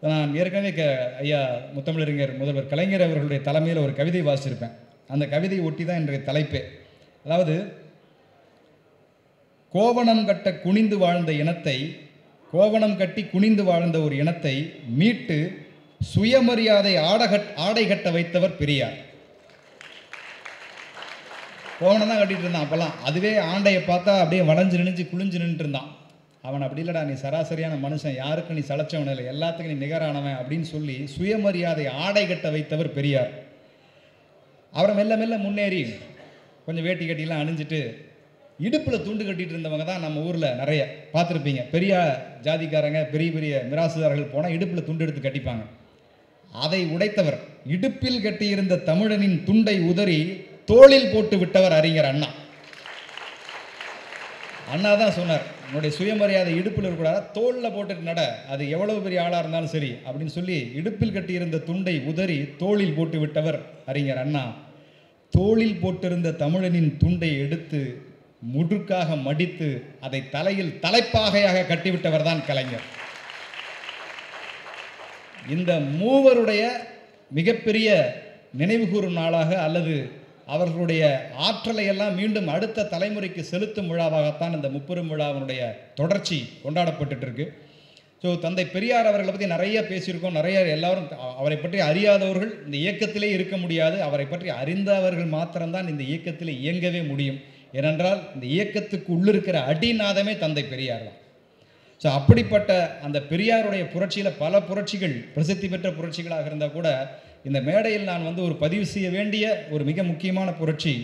நான் ஏற்கனவே ஐயா முத்தமிழறிஞர் முதல்வர் கலைஞர் அவர்களுடைய தலைமையில் ஒரு கவிதை வாசிச்சிருப்பேன். அந்த கவிதையை ஒட்டி தான் இன்றைய தலைப்பே. அதாவது, கோவணம் கட்ட குனிந்து வாழ்ந்த இனத்தை, கோவணம் கட்டி குனிந்து வாழ்ந்த ஒரு இனத்தை மீட்டு சுயமரியாதை ஆடை கட்ட வைத்தவர் பெரியார். கோவணம் தான் கட்டிகிட்டு இருந்தான் அப்போல்லாம். அதுவே ஆண்டையை பார்த்தா அப்படியே வளைஞ்சு நினைஞ்சு குளிஞ்சு நின்றுட்டு இருந்தான். அவன் அப்படி இல்லைடா, நீ சராசரியான மனுஷன், யாருக்கும் நீ சளைச்சவன் இல்லை, எல்லாத்துக்கும் நீ நிகரானவன் அப்படின்னு சொல்லி சுயமரியாதை ஆடை கட்ட வைத்தவர் பெரியார். அவரை மெல்ல மெல்ல முன்னேறி கொஞ்சம் வேட்டி கட்டிலாம் அணிஞ்சிட்டு இடுப்பில் துண்டு கட்டிகிட்டு இருந்தவங்க தான் நம்ம ஊரில் நிறைய பார்த்துருப்பீங்க. பெரிய ஜாதிக்காரங்க, பெரிய பெரிய மிராசுதாரர்கள் போனால் இடுப்பில் துண்டு எடுத்து கட்டிப்பாங்க. அதை உடைத்தவர், இடுப்பில் கட்டியிருந்த தமிழனின் துண்டை உதறி தோளில் போட்டு விட்டவர் அறிஞர் அண்ணா. அண்ணா தான் சொன்னார், உன்னுடைய சுயமரியாதை இடுப்பில் இருக்கக்கூடாது, தோளில் போட்டுட்டு நட, அது எவ்வளவு பெரிய ஆளாக இருந்தாலும் சரி அப்படின்னு சொல்லி இடுப்பில் கட்டியிருந்த துண்டை உதறி தோளில் போட்டு விட்டவர் அறிஞர் அண்ணா. தோளில் போட்டிருந்த தமிழனின் துண்டை எடுத்து முடுக்காக மடித்து அதை தலையில் தலைப்பாகையாக கட்டிவிட்டவர் தான் கலைஞர். இந்த மூவருடைய மிகப்பெரிய நினைவுகூரும் நாளாக அல்லது அவர்களுடைய ஆற்றலை எல்லாம் மீண்டும் அடுத்த தலைமுறைக்கு செலுத்தும் விழாவாகத்தான் இந்த முப்பெரும் விழாவினுடைய தொடர்ச்சி கொண்டாடப்பட்டு இருக்கு. ஸோ தந்தை பெரியார் அவர்களை பற்றி நிறைய பேசியிருக்கோம். நிறைய எல்லாரும் அவரை பற்றி அறியாதவர்கள் இந்த இயக்கத்திலே இருக்க முடியாது. அவரை பற்றி அறிந்தவர்கள் மாத்திரம்தான் இந்த இயக்கத்தில் இயங்கவே முடியும். ஏனென்றால் இந்த இயக்கத்துக்கு உள்ளிருக்கிற அடிநாதமே தந்தை பெரியார் தான். ஸோ அப்படிப்பட்ட அந்த பெரியாருடைய புரட்சியில் பல புரட்சிகள் பிரசித்தி பெற்ற புரட்சிகளாக இருந்தால் கூட இந்த மேடையில் நான் ஒரு பதிவு செய்ய வேண்டிய ஒரு மிக முக்கியமான புரட்சி,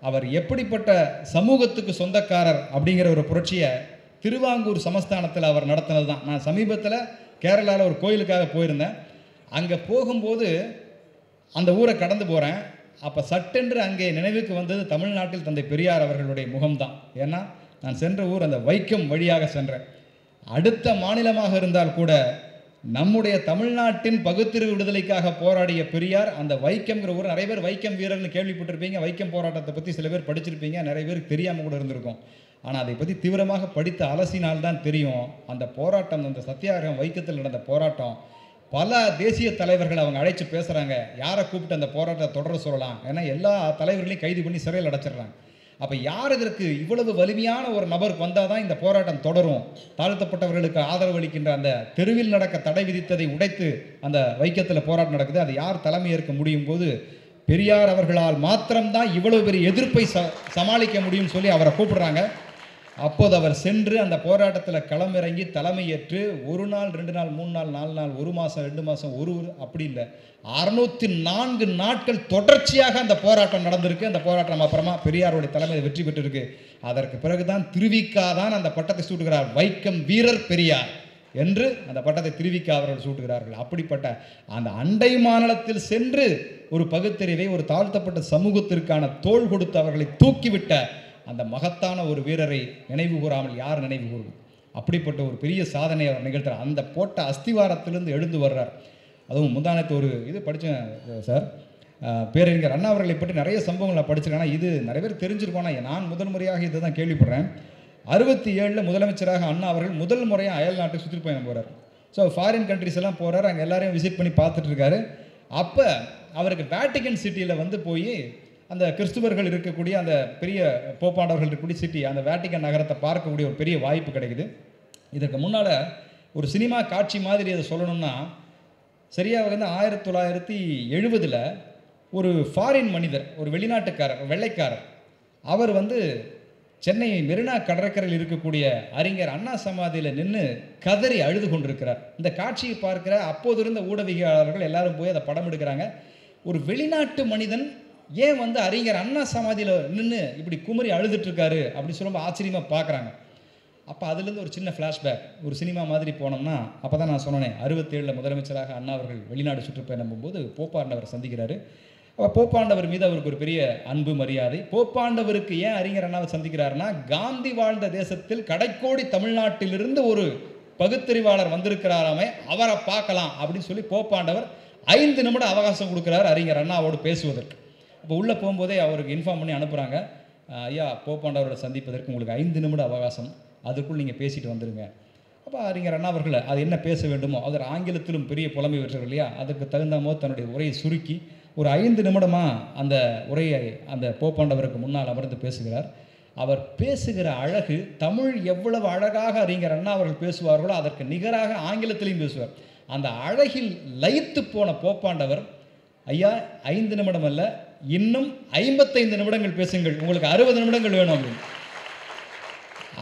அவர் எப்படிப்பட்ட சமூகத்துக்கு சொந்தக்காரர் அப்படிங்கிற ஒரு புரட்சியை திருவாங்கூர் சமஸ்தானத்தில் அவர் நடத்தினது தான். நான் சமீபத்தில் கேரளாவில் ஒரு கோயிலுக்காக போயிருந்தேன். அங்கே போகும்போது அந்த ஊரை கடந்து போகிறேன். அப்போ சட்டென்று அங்கே நினைவுக்கு வந்தது தமிழ்நாட்டில் தந்தை பெரியார் அவர்களுடைய முகம்தான். ஏன்னா நான் சென்ற ஊர் அந்த வைக்கம் வழியாக சென்றேன். அடுத்த மாநிலமாக இருந்தால் கூட நம்முடைய தமிழ்நாட்டின் பகுத்தறிவு விடுதலைக்காக போராடிய பெரியார் அந்த வைக்கம்ங்கிற ஊர், நிறைய பேர் வைக்கம் வீரர்னு கேள்விப்பட்டிருப்பீங்க, வைக்கம் போராட்டத்தை பற்றி சில பேர் படிச்சிருப்பீங்க, நிறைய பேருக்கு தெரியாமல் கூட இருந்திருக்கும். ஆனால் அதை பற்றி தீவிரமாக படித்து அலசினால்தான் தெரியும் அந்த போராட்டம், அந்த சத்தியாகிரகம் வைக்கத்தில் நடந்த போராட்டம். பல தேசிய தலைவர்கள் அவங்க அழைச்சி பேசுகிறாங்க, யாரை கூப்பிட்டு அந்த போராட்டத்தை தொடர சொல்லலாம், ஏன்னா எல்லா தலைவர்களையும் கைது பண்ணி சிறையில் அடைச்சிடுறாங்க. அப்போ யார் இதற்கு இவ்வளவு வலிமையான ஒரு நபருக்கு வந்தால் தான் இந்த போராட்டம் தொடரும், தாழ்த்தப்பட்டவர்களுக்கு ஆதரவு அளிக்கின்ற அந்த தெருவில் நடக்க தடை விதித்ததை உடைத்து அந்த வைக்கத்தில் போராட்டம் நடக்குது, அது யார் தலைமை ஏற்க முடியும் போது பெரியார் அவர்களால் மாத்திரம்தான் இவ்வளவு பெரிய எதிர்ப்பை சமாளிக்க முடியும்னு சொல்லி அவரை கூப்பிடுறாங்க. அப்போது அவர் சென்று அந்த போராட்டத்தில் களமிறங்கி தலைமையேற்று 1 நாள் 2 நாள் 3 நாள் 4 நாள் 1 மாதம் 2 மாதம் அப்படி இல்லை, 604 நாட்கள் தொடர்ச்சியாக அந்த போராட்டம் நடந்திருக்கு. அந்த போராட்டம் அப்புறமா பெரியாருடைய தலைமையில் வெற்றி பெற்றிருக்கு. அதற்கு பிறகுதான் திருவிக்கா தான் அந்த பட்டத்தை சூட்டுகிறார், வைக்கம் வீரர் பெரியார் என்று அந்த பட்டத்தை திருவிக்கா அவர்கள் சூட்டுகிறார்கள். அப்படிப்பட்ட அந்த அண்டை மாநிலத்தில் சென்று ஒரு பகுத்தறிவை, ஒரு தாழ்த்தப்பட்ட சமூகத்திற்கான தோள் கொடுத்து அவர்களை தூக்கிவிட்ட அந்த மகத்தான ஒரு வீரரை நினைவு கூறாமல் யார் நினைவு கூறுவது? அப்படிப்பட்ட ஒரு பெரிய சாதனை அவர் நிகழ்த்துறார். அந்த போட்ட அஸ்திவாரத்திலிருந்து எழுந்து வர்றார். அதுவும் முந்தானத்து ஒரு இது படித்தேன் சார், பேரறிஞர் அண்ணா அவர்களை பற்றி நிறைய சம்பவங்கள் நான் படிச்சிருக்கேன். ஆனால் இது நிறைய பேர் தெரிஞ்சிருக்கோம். நான் முதல் முறையாக இதை தான் கேள்விப்படுறேன். 67 முதலமைச்சராக அண்ணா அவர்கள் முதல் முறையாக அயல் நாட்டுக்கு சுற்றுப்பயணம் போகிறார். ஸோ ஃபாரின் கண்ட்ரிஸ் எல்லாம் போகிறார், அங்கே எல்லாரையும் விசிட் பண்ணி பார்த்துட்டு இருக்காரு. அப்போ அவருக்கு வேட்டிகன் சிட்டியில் போய் அந்த கிறிஸ்துவர்கள் இருக்கக்கூடிய அந்த பெரிய போப்பாண்டவர்கள் இருக்கக்கூடிய சிட்டி, அந்த வேட்டிகன் நகரத்தை பார்க்கக்கூடிய ஒரு பெரிய வாய்ப்பு கிடைக்குது. இதற்கு முன்னால் ஒரு சினிமா காட்சி மாதிரி அதை சொல்லணும்னா, சரியாக 1970 ஒரு ஃபாரின் மனிதர், ஒரு வெளிநாட்டுக்காரர், வெள்ளைக்காரர், அவர் சென்னை மெரினா கடற்கரையில் இருக்கக்கூடிய அறிஞர் அண்ணா சமாதியில் நின்று கதறி அழுது கொண்டிருக்கிறார். இந்த காட்சியை பார்க்கிற அப்போது இருந்த ஊடகவியலாளர்கள் எல்லாரும் போய் அதை படம் எடுக்கிறாங்க. ஒரு வெளிநாட்டு மனிதன் ஏன் அறிஞர் அண்ணா சமாதியில் நின்று இப்படி குமரி அழுதுட்டுருக்காரு அப்படி சொல்லும்போது ஆச்சரியமாக பார்க்குறாங்க. அப்போ அதுலேருந்து ஒரு சின்ன ஃப்ளாஷ்பேக், ஒரு சினிமா மாதிரி போனோம்னா, அப்போ தான் நான் சொன்னேன், 67 முதலமைச்சராக அண்ணா அவர்கள் வெளிநாடு சுற்றுப்பயணம் போகும்போது போப்பாண்டவர் சந்திக்கிறாரு. அப்போ போப்பாண்டவர் மீது அவருக்கு ஒரு பெரிய அன்பு மரியாதை. போப்பாண்டவருக்கு ஏன் அறிஞர் அண்ணாவை சந்திக்கிறாருன்னா, காந்தி வாழ்ந்த தேசத்தில் கடைக்கோடி தமிழ்நாட்டிலிருந்து ஒரு பகுத்தறிவாளர் வந்திருக்கிறாராமே, அவரை பார்க்கலாம் அப்படின்னு சொல்லி போப்பாண்டவர் 5 நிமிடம் அவகாசம் கொடுக்குறாரு அறிஞர் அண்ணாவோடு பேசுவதற்கு. இப்போ உள்ளே போகும்போதே அவருக்கு இன்ஃபார்ம் பண்ணி அனுப்புகிறாங்க, ஐயா போப்பாண்டவரோட சந்திப்பதற்கு உங்களுக்கு 5 நிமிடம் அவகாசம், அதுக்குள் நீங்கள் பேசிட்டு வந்துடுங்க அப்போ அறிஞர் அண்ணா அவர்கள் அது என்ன பேச வேண்டுமோ, அவர் ஆங்கிலத்திலும் பெரிய புலமை பெற்றவர் இல்லையா, அதுக்கு தகுந்த போது தன்னுடைய உரையை சுருக்கி ஒரு 5 நிமிடமாக அந்த உரையை அந்த போப்பாண்டவருக்கு முன்னால் அமர்ந்து பேசுகிறார். அவர் பேசுகிற அழகு, தமிழ் எவ்வளவு அழகாக அறிஞர் அண்ணா அவர்கள் பேசுவார்களோ அதற்கு நிகராக ஆங்கிலத்திலையும் பேசுவார். அந்த அழகில் லயித்து போன போப்பாண்டவர், ஐயா 5 நிமிடம் அல்ல, இன்னும் 55 நிமிடங்கள் பேசுங்கள், உங்களுக்கு 60 நிமிடங்கள் வேணும் அப்படின்னு.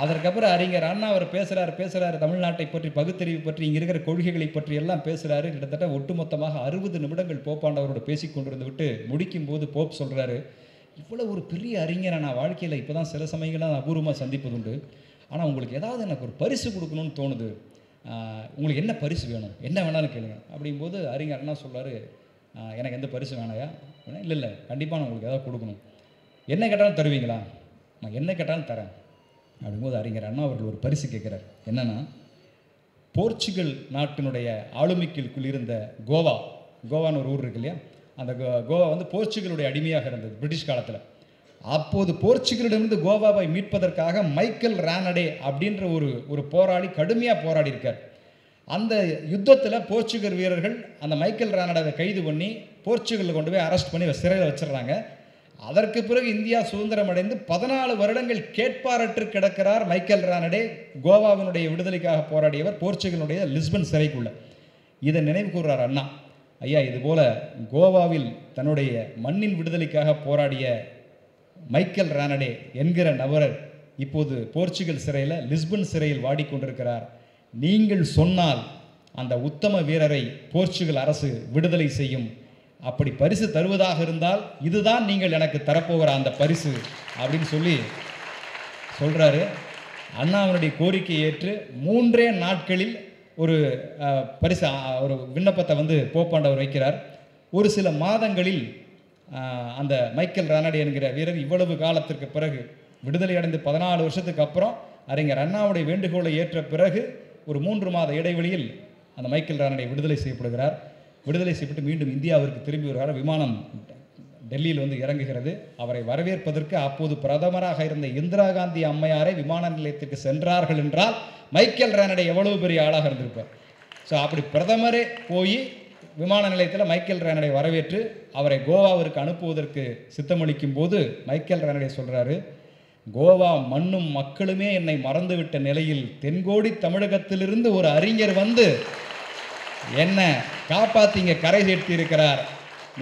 அதற்கப்புறம் அறிஞர் அண்ணா அவர் பேசுகிறாரு தமிழ்நாட்டை பற்றி, பகுத்தறிவு பற்றி, இங்கே இருக்கிற கொள்கைகளை பற்றி எல்லாம் பேசுகிறாரு. கிட்டத்தட்ட ஒட்டுமொத்தமாக 60 நிமிடங்கள் போப்பாண்டவரோடு பேசி கொண்டிருந்து விட்டு முடிக்கும் போது போப் சொல்கிறாரு, இவ்வளோ ஒரு பெரிய அறிஞரை நான் வாழ்க்கையில் இப்போ தான் சில சமயங்கள்லாம் நான் அபூர்வமாக சந்திப்பது உண்டு. ஆனால் உங்களுக்கு ஏதாவது எனக்கு ஒரு பரிசு கொடுக்கணும்னு தோணுது, உங்களுக்கு என்ன பரிசு வேணும், என்ன வேணாலும் கேளுங்க. அப்படிங்கும்போது அறிஞர் அண்ணா சொல்கிறாரு, எனக்கு எந்த பரிசு வேணாயா? இல்லை கண்டிப்பாக நான் உங்களுக்கு ஏதாவது கொடுக்கணும். என்ன கேட்டாலும் தருவீங்களா? நான் என்ன கேட்டாலும் தரேன். அப்படிங்கும்போது அறிஞர் அண்ணா அவர்கள் ஒரு பரிசு கேட்குறார். என்னென்னா, போர்ச்சுகல் நாட்டினுடைய ஆளுமைக்குள் இருந்த கோவான்னு ஒரு ஊர் இருக்கு இல்லையா, அந்த கோவா வந்து போர்ச்சுகலுடைய அடிமையாக இருந்தது பிரிட்டிஷ் காலத்தில். அப்போது போர்ச்சுகலிடமிருந்து கோவாவை மீட்பதற்காக மைக்கேல் ரானடே அப்படின்ற ஒரு போராளி கடுமையாக போராடி இருக்கார். அந்த யுத்தத்தில் போர்ச்சுகல் வீரர்கள் அந்த மைக்கேல் ரானடேவை கைது பண்ணி போர்ச்சுகலில் கொண்டு போய் அரெஸ்ட் பண்ணி சிறையில் வச்சிடறாங்க. அதற்கு பிறகு இந்தியா சுதந்திரம் அடைந்து 14 வருடங்கள் கேட்பாரற்று கிடக்கிறார் மைக்கேல் ரானடே, கோவாவினுடைய விடுதலைக்காக போராடியவர், போர்ச்சுகலுடைய லிஸ்பன் சிறைக்குள்ள. இதை நினைவு கூறுறார் அண்ணா. ஐயா, இதுபோல் கோவாவில் தன்னுடைய மண்ணின் விடுதலைக்காக போராடிய மைக்கேல் ரானடே என்கிற நபர் இப்போது போர்ச்சுகல் சிறையில், லிஸ்பன் சிறையில் வாடிக்கொண்டிருக்கிறார். நீங்கள் சொன்னால் அந்த உத்தம வீரரை போர்ச்சுகல் அரசு விடுதலை செய்யும். அப்படி பரிசு தருவதாக இருந்தால் இதுதான் நீங்கள் எனக்கு தரப்போகிற அந்த பரிசு அப்படின்னு சொல்கிறாரு. அண்ணாவினுடைய கோரிக்கையை ஏற்று 3 நாட்களில் ஒரு பரிசு, ஒரு விண்ணப்பத்தை வந்து போப்பாண்டவர் வைக்கிறார். ஒரு சில மாதங்களில் அந்த மைக்கேல் ரானடே என்கிற வீரர் இவ்வளவு காலத்திற்கு பிறகு, விடுதலை அடைந்து 14 வருஷத்துக்கு அப்புறம் அறிஞர் அண்ணாவுடைய வேண்டுகோளை ஏற்ற பிறகு ஒரு 3 மாத இடைவெளியில் அந்த மைக்கேல் ரானடே விடுதலை செய்யப்படுகிறார். விடுதலை செய்யப்பட்டு மீண்டும் இந்தியாவிற்கு திரும்பி வருகிறார். விமானம் டெல்லியில் வந்து இறங்குகிறது. அவரை வரவேற்பதற்கு அப்போது பிரதமராக இருந்த இந்திரா காந்தி அம்மையாரை விமான நிலையத்துக்கு சென்றார்கள் என்றால் மைக்கேல் ரானடே எவ்வளவு பெரிய ஆளாக இருந்திருப்பார். ஸோ அப்படி பிரதமரே போய் விமான நிலையத்தில் மைக்கேல் ரானடே வரவேற்று அவரை கோவாவிற்கு அனுப்புவதற்கு சித்தமளிக்கும் போது மைக்கேல் ரானடே சொல்கிறாரு, கோவா மண்ணும் மக்களுமே என்னை மறந்துவிட்ட நிலையில் தென்கோடி தமிழகத்திலிருந்து ஒரு அறிஞர் வந்து என்னை காப்பாற்றிங்க, கரை சேர்த்தி இருக்கிறார்.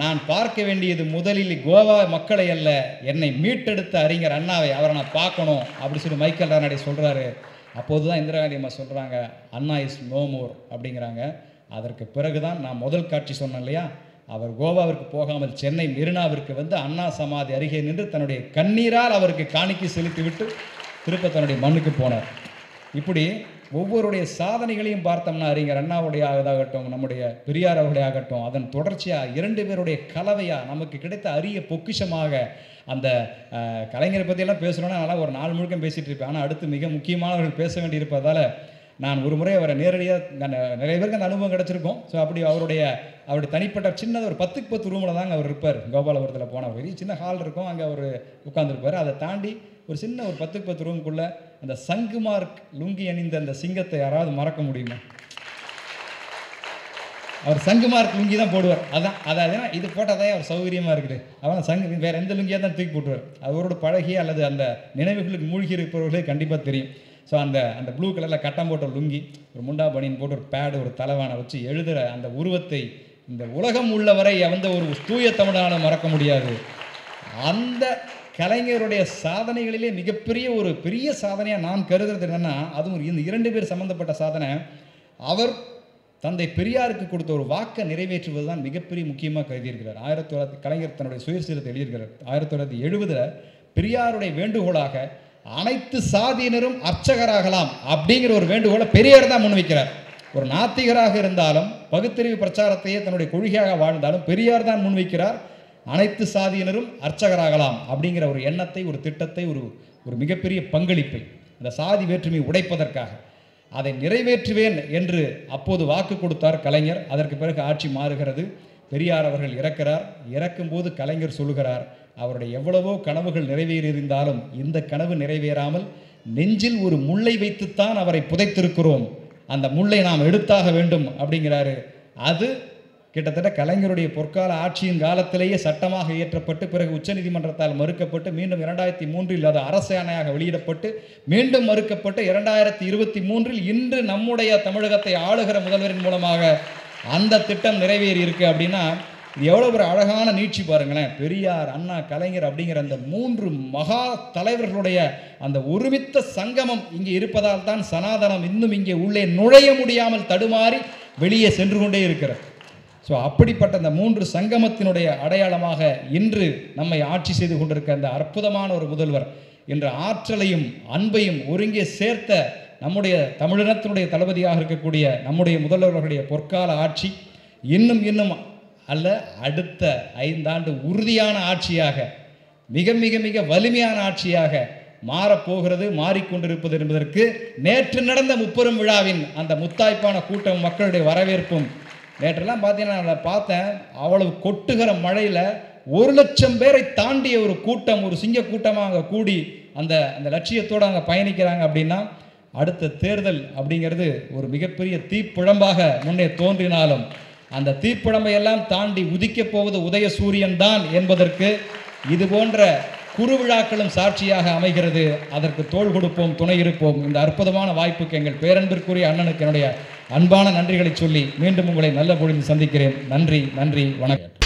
நான் பார்க்க வேண்டியது முதலில் கோவா மக்களை அல்ல, என்னை மீட்டெடுத்த அறிஞர் அண்ணாவை, அவரை நான் பார்க்கணும் அப்படி சொல்லி மைக்கேல் ரானடே சொல்கிறாரு. அப்போது தான் இந்திரா காந்தி அம்மா சொல்கிறாங்க, அண்ணா இஸ் நோ மோர் அப்படிங்கிறாங்க. அதற்கு பிறகு தான் நான் முதல் காட்சி சொன்னேன் இல்லையா, அவர் கோவாவிற்கு போகாமல் சென்னை மெரினாவிற்கு வந்து அண்ணா சமாதி அருகே நின்று தன்னுடைய கண்ணீரால் அவருக்கு காணிக்கை செலுத்திவிட்டு திருப்ப தன்னுடைய மண்ணுக்கு போனார். இப்படி ஒவ்வொருடைய சாதனைகளையும் பார்த்தோம்னா அறிஞர் அண்ணாவுடைய ஆகட்டும், நம்முடைய பெரியார் அவருடைய ஆகட்டும், அதன் தொடர்ச்சியாக 2 பேருடைய கலவையாக நமக்கு கிடைத்த அரிய பொக்கிஷமாக அந்த கலைஞரை பற்றியெல்லாம் பேசணுன்னா நல்லா ஒரு 4 முழுக்கம் பேசிகிட்டு இருப்பேன். ஆனால் அடுத்து மிக முக்கியமானவர்கள் பேச வேண்டியிருப்பதால் நான் ஒரு முறை அவரை நேரடியாக நிறைய பேருக்கு அந்த அனுபவம் கிடச்சிருக்கும். ஸோ அப்படி அவருடைய தனிப்பட்ட சின்னது ஒரு 10க்கு 10 ரூமில் தாங்க அவர் இருப்பார். கோபாலபுரத்தில் போன பெரிய சின்ன ஹால் இருக்கும், அங்கே அவர் உட்காந்துருப்பார். அதை தாண்டி ஒரு சின்ன ஒரு 10க்கு 10 ரூமுக்குள்ளே அந்த சங்குமார்க் லுங்கி அணிந்த அந்த சிங்கத்தை யாராவது மறக்க முடியுமா? அவர் சங்குமார்க் லுங்கி தான் போடுவார். அதாவது இது போட்டால் தான் அவர் சௌகரியமாக இருக்குது. அவன் சங்கு வேறு எந்த லுங்கியாக தான் தூக்கி போட்டுருவார். அவரோட பழகி அல்லது அந்த நினைவுகளுக்கு மூழ்கி இருப்பவர்களே கண்டிப்பாக தெரியும். ஸோ அந்த ப்ளூ கலரில் கட்டம் போட்ட லுங்கி, ஒரு முண்டா பனியன் போட்டு ஒரு பேடு, ஒரு தலைவானை வச்சு எழுதுகிற அந்த உருவத்தை இந்த உலகம் உள்ளவரை வந்து ஒரு தூய தமிழான மறக்க முடியாது. அந்த கலைஞருடைய சாதனைகளிலே மிகப்பெரிய ஒரு பெரிய சாதனையாக நான் கருதுறது என்னென்னா, அதுவும் இந்த 2 பேர் சம்மந்தப்பட்ட சாதனை, அவர் தந்தை பெரியாருக்கு கொடுத்த ஒரு வாக்கை நிறைவேற்றுவது தான் மிகப்பெரிய முக்கியமாக கருதியிருக்கிறார். 1900 கலைஞர் தன்னுடைய சுயசரிதத்தை எழுதியிருக்கிறார். 1970 பெரியாருடைய வேண்டுகோளாக அனைத்து சாதியினரும் அர்ச்சகராகலாம் அப்படிங்கிற ஒரு வேண்டுகோளை பெரியார் தான் முன்வைக்கிறார். ஒரு நாத்திகராக இருந்தாலும் பகுத்தறிவு பிரச்சாரத்தையே தன்னுடைய கொள்கையாக வாழ்ந்தாலும் பெரியார் தான் முன்வைக்கிறார். அனைத்து சாதியினரும் அர்ச்சகராகலாம் அப்படிங்கிற ஒரு எண்ணத்தை, ஒரு திட்டத்தை, ஒரு மிகப்பெரிய பங்களிப்பை அந்த சாதி வேற்றுமை உடைப்பதற்காக அதை நிறைவேற்றுவேன் என்று அப்போது வாக்கு கொடுத்தார் கலைஞர். அதற்கு பிறகு ஆட்சி மாறுகிறது. பெரியார் அவர்கள் இறக்கிறார். இறக்கும்போது கலைஞர் சொல்லுகிறார், அவருடைய எவ்வளவோ கனவுகள் நிறைவேறியிருந்தாலும் இந்த கனவு நிறைவேறாமல் நெஞ்சில் ஒரு முள்ளை வைத்துத்தான் அவரை புதைத்திருக்கிறோம். அந்த முள்ளை நாம் எடுத்தாக வேண்டும் அப்படிங்கிறாரு. அது கிட்டத்தட்ட கலைஞருடைய பொற்கால ஆட்சியின் காலத்திலேயே சட்டமாக இயற்றப்பட்டு பிறகு உச்சநீதிமன்றத்தால் மறுக்கப்பட்டு மீண்டும் 2003 அது அரசாணையாக வெளியிடப்பட்டு மீண்டும் மறுக்கப்பட்டு 2023 இன்று நம்முடைய தமிழகத்தை ஆளுகிற முதல்வரின் மூலமாக அந்த திட்டம் நிறைவேறி இருக்கு. அப்படின்னா இது எவ்வளோ ஒரு அழகான நீட்சி பாருங்களேன். பெரியார், அண்ணா, கலைஞர் அப்படிங்கிற அந்த 3 மகா தலைவர்களுடைய அந்த ஒருமித்த சங்கமம் இங்கே இருப்பதால் தான் சனாதனம் இன்னும் இங்கே உள்ளே நுழைய முடியாமல் தடுமாறி வெளியே சென்று கொண்டே இருக்கிறது. ஸோ அப்படிப்பட்ட அந்த 3 சங்கமத்தினுடைய அடையாளமாக இன்று நம்மை ஆட்சி செய்து கொண்டிருக்க அந்த அற்புதமான ஒரு முதல்வர் என்ற ஆற்றலையும் அன்பையும் ஒருங்கே சேர்த்த நம்முடைய தமிழினத்தினுடைய தளபதியாக இருக்கக்கூடிய நம்முடைய முதல்வர்களுடைய பொற்கால ஆட்சி இன்னும் அல்ல அடுத்த 5 ஆண்டு உறுதியான ஆட்சியாக மிக மிக மிக வலிமையான ஆட்சியாக மாறப்போகிறது, மாறிக்கொண்டிருப்பது என்பதற்கு நேற்று நடந்த முப்பெரும் விழாவின் அந்த முத்தாய்ப்பான கூட்டம், மக்களுடைய வரவேற்பும். நேற்றெல்லாம் பார்த்தீங்கன்னா நான் பார்த்தேன், அவ்வளவு கொட்டுகிற மழையில் 1 லட்சம் பேரை தாண்டிய ஒரு கூட்டம், ஒரு சிங்க கூட்டமாக அங்கே கூடி அந்த அந்த லட்சியத்தோடு அங்கே பயணிக்கிறாங்க. அப்படின்னா அடுத்த தேர்தல் அப்படிங்கிறது ஒரு மிகப்பெரிய தீப்பிழம்பாக முன்னே தோன்றினாலும் அந்த தீப்பிழம்பையெல்லாம் தாண்டி உதிக்கப் போவது உதய சூரியன் தான் என்பதற்கு இது போன்ற குறுவிழாக்களும் சாட்சியாக அமைகிறது. அதற்கு தோள் கொடுப்போம், துணை இருப்போம். இந்த அற்புதமான வாய்ப்புக்கு எங்கள் பேரன்பிற்குரிய அண்ணனுக்கு என்னுடைய அன்பான நன்றிகளை சொல்லி மீண்டும் உங்களை நல்ல பொழுது சந்திக்கிறேன். நன்றி, வணக்கம்.